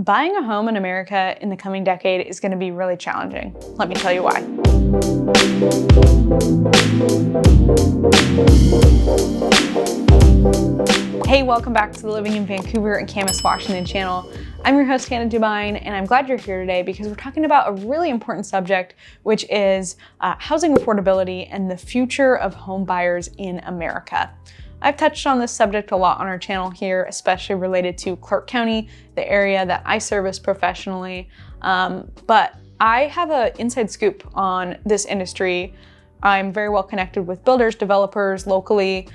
Buying a home in America in the coming decade is going to be really challenging. Let me tell you why. Hey, welcome back to the Living in Vancouver and Camas, Washington channel. I'm your host, Hannah Dubyne, and I'm glad you're here today because we're talking about a really important subject, which is housing affordability and the future of home buyers in America. I've touched on this subject a lot on our channel here, especially related to Clark County, the area that I service professionally. But I have an inside scoop on this industry. I'm very well connected with builders, developers locally,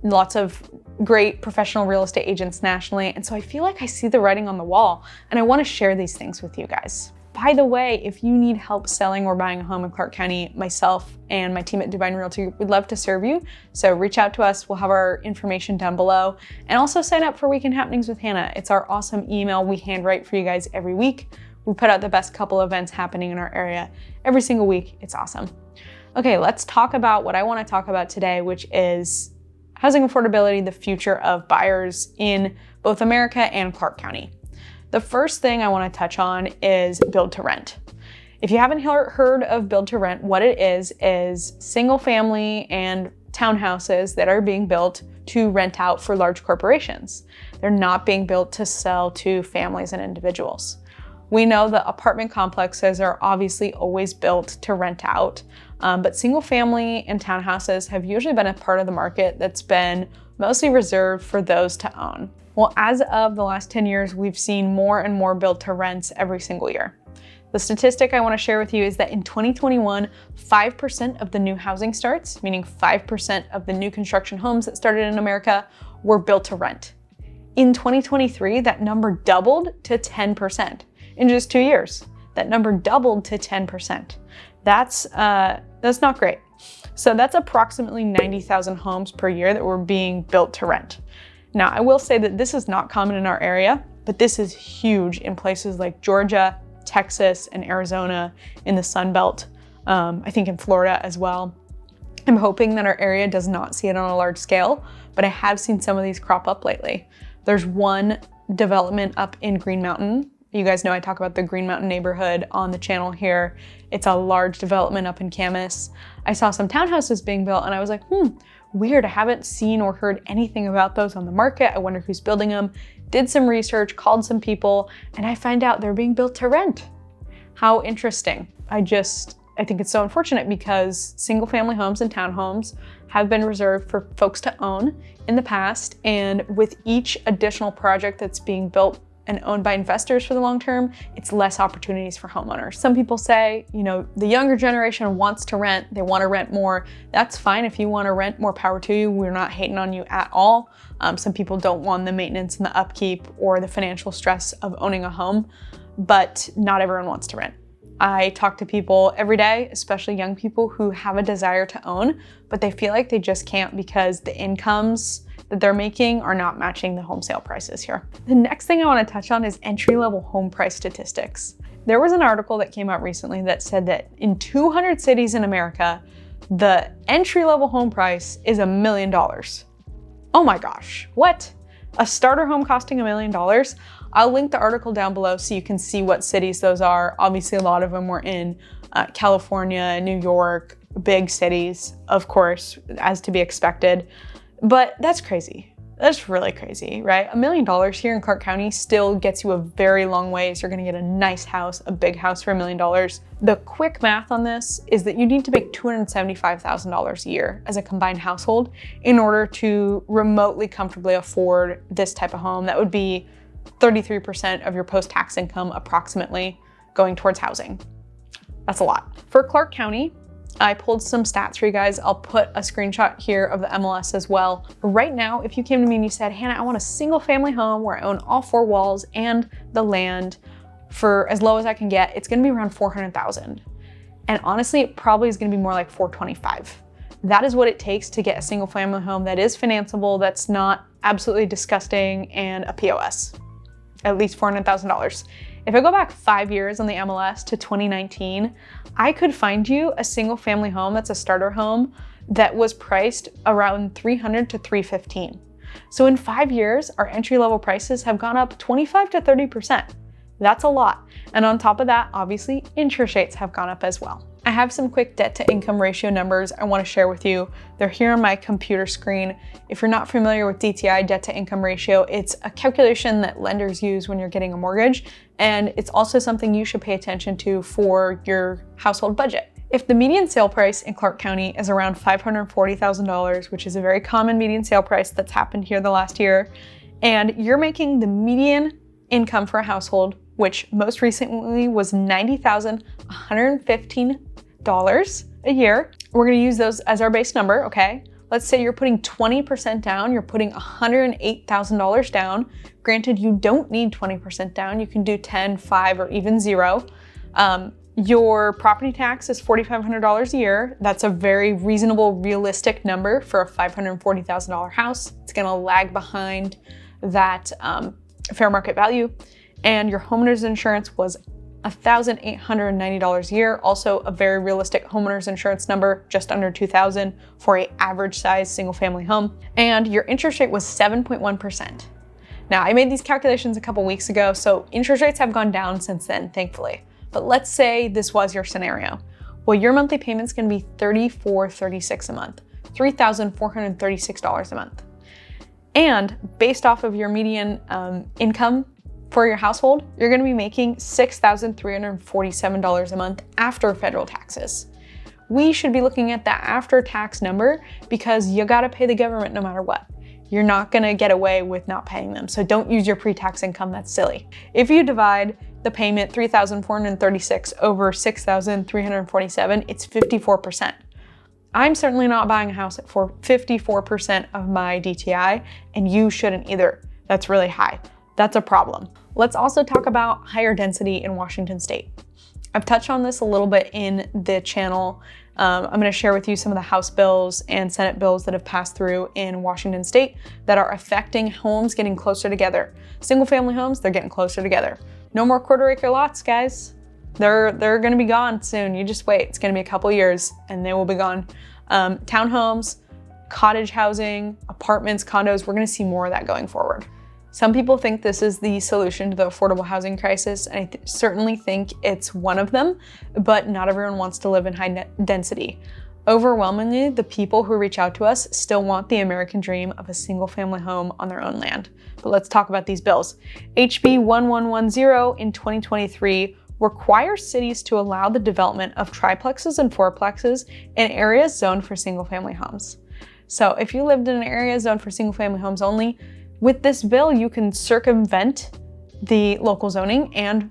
lots of great professional real estate agents nationally. And so I feel like I see the writing on the wall and I want to share these things with you guys. By the way, if you need help selling or buying a home in Clark County, myself and my team at Dubyne Realty would love to serve you. So reach out to us. We'll have our information down below. And also sign up for Weekend Happenings with Hannah. It's our awesome email we handwrite for you guys every week. We put out the best couple events happening in our area every single week. It's awesome. Okay, let's talk about what I want to talk about today, which is housing affordability, the future of buyers in both America and Clark County. The first thing I want to touch on is build to rent. If you haven't heard of build to rent, what it is single family and townhouses that are being built to rent out for large corporations. They're not being built to sell to families and individuals. We know that apartment complexes are obviously always built to rent out, but single family and townhouses have usually been a part of the market that's been mostly reserved for those to own. Well, as of the last 10 years, we've seen more and more build to rents every single year. The statistic I want to share with you is that in 2021, 5% of the new housing starts, meaning 5% of the new construction homes that started in America, were built to rent. In 2023, that number doubled to 10%. In just 2 years, that number doubled to 10%. That's not great. So that's approximately 90,000 homes per year that were being built to rent. Now, I will say that this is not common in our area, but this is huge in places like Georgia, Texas, and Arizona in the Sun Belt. I think in Florida as well. I'm hoping that our area does not see it on a large scale, but I have seen some of these crop up lately. There's one development up in Green Mountain. You guys know I talk about the Green Mountain neighborhood on the channel here. It's a large development up in Camas. I saw some townhouses being built and I was like, weird, I haven't seen or heard anything about those on the market. I wonder who's building them. Did some research, called some people, and I find out they're being built to rent. How interesting. I think it's so unfortunate because single family homes and townhomes have been reserved for folks to own in the past. And with each additional project that's being built and owned by investors for the long term, it's less opportunities for homeowners. Some people say, the younger generation wants to rent, they want to rent more. That's fine. If you want to rent, more power to you. We're not hating on you at all. Some people don't want the maintenance and the upkeep or the financial stress of owning a home, but not everyone wants to rent. I talk to people every day, especially young people who have a desire to own, but they feel like they just can't because the incomes that they're making are not matching the home sale prices here. The next thing I want to touch on is entry-level home price statistics. There was an article that came out recently that said that in 200 cities in America, the entry-level home price is $1 million. Oh my gosh, what? A starter home costing $1 million? I'll link the article down below so you can see what cities those are. Obviously, a lot of them were in California, New York, big cities, of course, as to be expected. But that's crazy. That's really crazy, right? $1 million here in Clark County still gets you a very long ways. You're gonna get a nice house, a big house for $1 million. The quick math on this is that you need to make $275,000 a year as a combined household in order to remotely comfortably afford this type of home. That would be 33% of your post-tax income approximately going towards housing. That's a lot. For Clark County, I pulled some stats for you guys. I'll put a screenshot here of the MLS as well. Right now, if you came to me and you said, Hannah, I want a single family home where I own all 4 walls and the land for as low as I can get, it's gonna be around $400,000. And honestly, it probably is gonna be more like $425,000. That is what it takes to get a single family home that is financeable, that's not absolutely disgusting and a POS. At least $400,000. If I go back 5 years on the MLS to 2019, I could find you a single family home that's a starter home that was priced around $300,000 to $315,000. So in 5 years, our entry level prices have gone up 25 to 30%. That's a lot. And on top of that, obviously, interest rates have gone up as well. I have some quick debt to income ratio numbers I want to share with you. They're here on my computer screen. If you're not familiar with DTI, debt to income ratio, it's a calculation that lenders use when you're getting a mortgage, and it's also something you should pay attention to for your household budget. If the median sale price in Clark County is around $540,000, which is a very common median sale price that's happened here the last year, and you're making the median income for a household, which most recently was $90,115 a year. We're gonna use those as our base number, okay? Let's say you're putting 20% down, you're putting $108,000 down. Granted, you don't need 20% down, you can do 10, 5, or even 0. Your property tax is $4,500 a year. That's a very reasonable, realistic number for a $540,000 house. It's gonna lag behind that fair market value. And your homeowner's insurance was $1,890 a year. Also a very realistic homeowner's insurance number, just under $2,000 for an average size single family home. And your interest rate was 7.1%. Now I made these calculations a couple weeks ago, so interest rates have gone down since then, thankfully. But let's say this was your scenario. Well, your monthly payment's gonna be $3,436 a month, $3,436 a month. And based off of your median income for your household, you're gonna be making $6,347 a month after federal taxes. We should be looking at that after tax number because you gotta pay the government no matter what. You're not gonna get away with not paying them. So don't use your pre-tax income, that's silly. If you divide the payment, $3,436 over $6,347, it's 54%. I'm certainly not buying a house for 54% of my DTI, and you shouldn't either. That's really high. That's a problem. Let's also talk about higher density in Washington state. I've touched on this a little bit in the channel. I'm gonna share with you some of the House bills and Senate bills that have passed through in Washington state that are affecting homes getting closer together. Single family homes, they're getting closer together. No more quarter-acre lots, guys. They're gonna be gone soon. You just wait. It's gonna be a couple years and they will be gone. Townhomes, cottage housing, apartments, condos, we're gonna see more of that going forward. Some people think this is the solution to the affordable housing crisis, and I certainly think it's one of them, but not everyone wants to live in high density. Overwhelmingly, the people who reach out to us still want the American dream of a single family home on their own land. But let's talk about these bills. HB 1110 in 2023 requires cities to allow the development of triplexes and fourplexes in areas zoned for single family homes. So if you lived in an area zoned for single family homes only, with this bill, you can circumvent the local zoning and,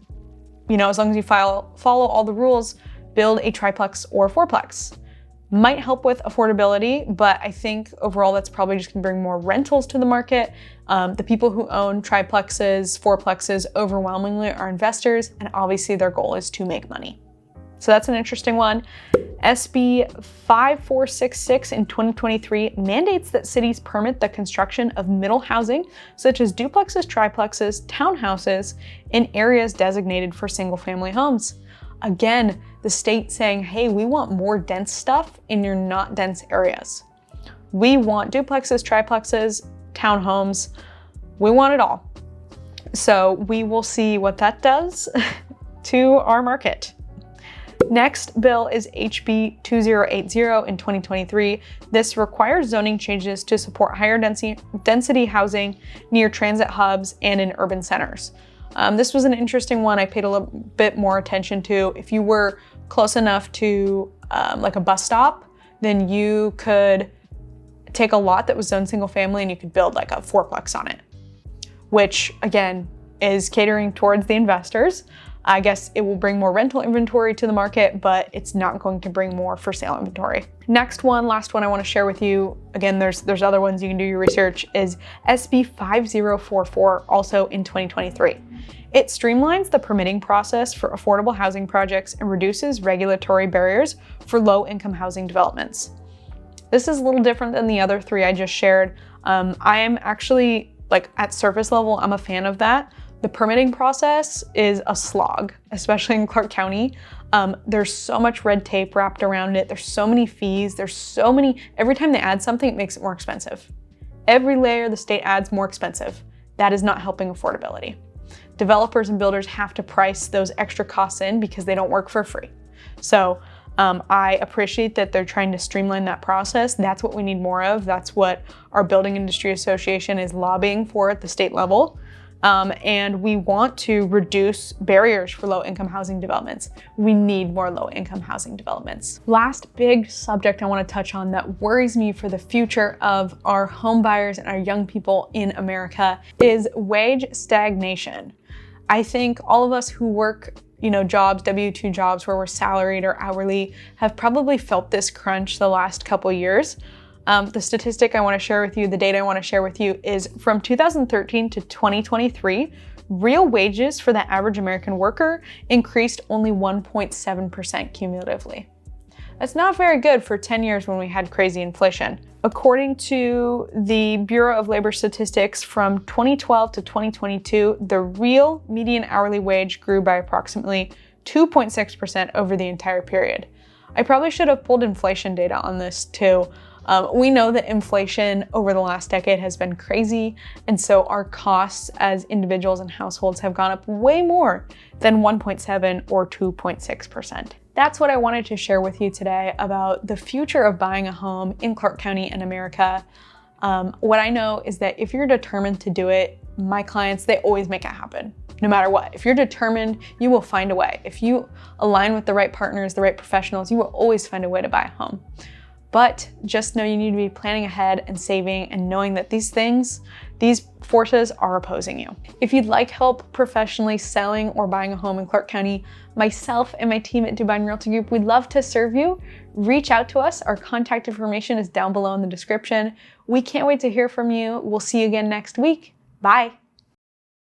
as long as you follow all the rules, build a triplex or fourplex. Might help with affordability, but I think overall that's probably just gonna bring more rentals to the market. The people who own triplexes, fourplexes overwhelmingly are investors, and obviously their goal is to make money. So that's an interesting one. SB 5466 in 2023 mandates that cities permit the construction of middle housing, such as duplexes, triplexes, townhouses, in areas designated for single family homes. Again, the state saying, hey, we want more dense stuff in your not dense areas. We want duplexes, triplexes, townhomes. We want it all. So we will see what that does to our market. Next bill is HB 2080 in 2023. This requires zoning changes to support higher density housing near transit hubs and in urban centers. This was an interesting one I paid a little bit more attention to. If you were close enough to like a bus stop, then you could take a lot that was zoned single family and you could build like a fourplex on it, which again is catering towards the investors. I guess it will bring more rental inventory to the market, but it's not going to bring more for sale inventory. Last one I want to share with you, again, there's other ones you can do your research, is SB 5044, also in 2023. It streamlines the permitting process for affordable housing projects and reduces regulatory barriers for low-income housing developments. This is a little different than the other three I just shared. I am actually, at surface level, I'm a fan of that. The permitting process is a slog, especially in Clark County. There's so much red tape wrapped around it. There's so many fees. Every time they add something, it makes it more expensive. Every layer the state adds more expensive. That is not helping affordability. developers and builders have to price those extra costs in because they don't work for free. So I appreciate that they're trying to streamline that process. That's what we need more of. That's what our Building Industry Association is lobbying for at the state level. And we want to reduce barriers for low-income housing developments. We need more low-income housing developments. Last big subject I want to touch on that worries me for the future of our home buyers and our young people in America is wage stagnation. I think all of us who work jobs, W-2 jobs where we're salaried or hourly, have probably felt this crunch the last couple years. The statistic I want to share with you, the data I want to share with you is from 2013 to 2023, real wages for the average American worker increased only 1.7% cumulatively. That's not very good for 10 years when we had crazy inflation. According to the Bureau of Labor Statistics, from 2012 to 2022, the real median hourly wage grew by approximately 2.6% over the entire period. I probably should have pulled inflation data on this too. We know that inflation over the last decade has been crazy, and so our costs as individuals and households have gone up way more than 1.7 or 2.6%. That's what I wanted to share with you today about the future of buying a home in Clark County and America. What I know is that if you're determined to do it, my clients, they always make it happen, no matter what. If you're determined, you will find a way. If you align with the right partners, the right professionals, you will always find a way to buy a home. But just know you need to be planning ahead and saving and knowing that these forces are opposing you. If you'd like help professionally selling or buying a home in Clark County, myself and my team at Dubyne Realty Group, we'd love to serve you. Reach out to us. Our contact information is down below in the description. We can't wait to hear from you. We'll see you again next week. Bye.